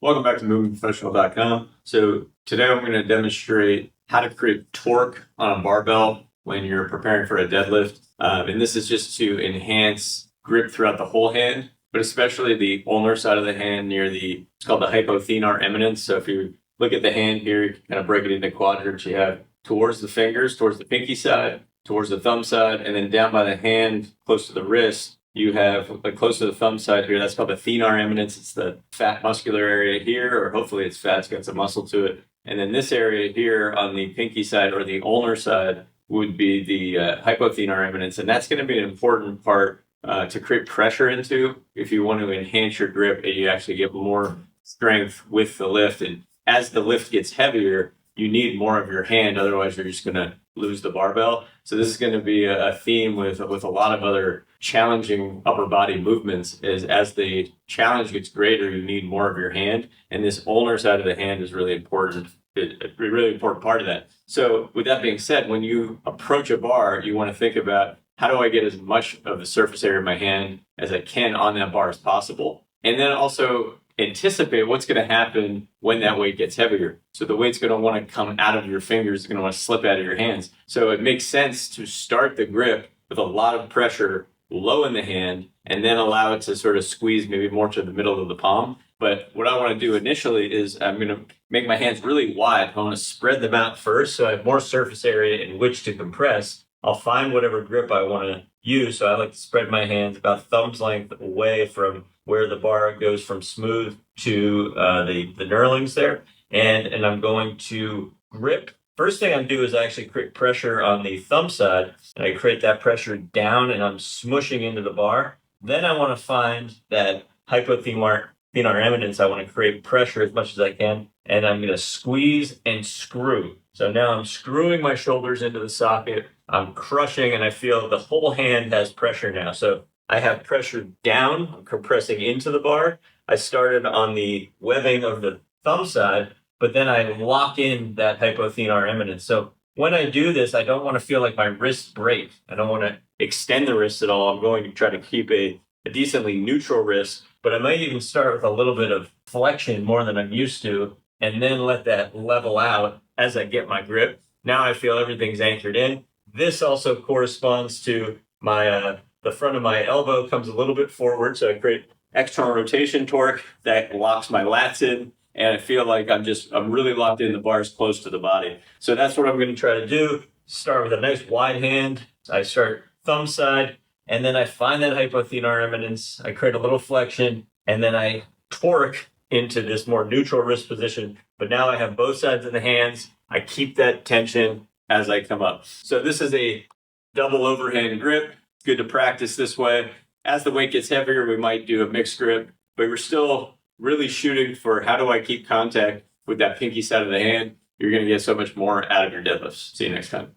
Welcome back to movementprofessional.com. So today I'm going to demonstrate how to create torque on a barbell when you're preparing for a deadlift. And this is just to enhance grip throughout the whole hand, but especially the ulnar side of the hand near it's called the hypothenar eminence. So if you look at the hand here, you can kind of break it into quadrants. You have towards the fingers, towards the pinky side, towards the thumb side, and then down by the hand, close to the wrist, you have close to the thumb side here. That's called the thenar eminence. It's the fat muscular area here, or hopefully it's fat, it's got some muscle to it. And then this area here on the pinky side or the ulnar side would be the hypothenar eminence. And that's going to be an important part to create pressure into if you want to enhance your grip and you actually get more strength with the lift. And as the lift gets heavier, you need more of your hand. Otherwise, you're just going to lose the barbell. So this is going to be a theme with a lot of other challenging upper body movements. As the challenge gets greater, you need more of your hand. And this ulnar side of the hand is really important. A really important part of that. So with that being said, when you approach a bar, you want to think about how do I get as much of the surface area of my hand as I can on that bar as possible. And then also anticipate what's going to happen when that weight gets heavier. So the weight's going to want to come out of your fingers, it's going to want to slip out of your hands. So it makes sense to start the grip with a lot of pressure low in the hand and then allow it to sort of squeeze maybe more to the middle of the palm. But what I want to do initially is I'm going to make my hands really wide. I want to spread them out first so I have more surface area in which to compress. I'll find whatever grip I want to use. So I like to spread my hands about thumb's length away from where the bar goes from smooth to the knurlings there. And I'm going to grip. First thing I do is I actually create pressure on the thumb side, and I create that pressure down, and I'm smushing into the bar. Then I want to find that hypothenar eminence. I want to create pressure as much as I can, and I'm going to squeeze and screw. So now I'm screwing my shoulders into the socket. I'm crushing, and I feel the whole hand has pressure now. So I have pressure down, I'm compressing into the bar. I started on the webbing of the thumb side, but then I lock in that hypothenar eminence. So when I do this, I don't want to feel like my wrists break. I don't want to extend the wrists at all. I'm going to try to keep a decently neutral wrist, but I might even start with a little bit of flexion more than I'm used to, and then let that level out as I get my grip. Now I feel everything's anchored in. This also corresponds to my the front of my elbow comes a little bit forward, so I create external rotation torque that locks my lats in, and I feel like I'm really locked in. The bar's close to the body. So that's what I'm going to try to do. Start with a nice wide hand. I start thumb side, and then I find that hypothenar eminence. I create a little flexion, and then I torque into this more neutral wrist position. But now I have both sides of the hands. I keep that tension as I come up. So this is a double overhand grip. Good to practice this way. As the weight gets heavier, we might do a mixed grip, but we're still really shooting for how do I keep contact with that pinky side of the hand. You're going to get so much more out of your deadlifts. See you next time.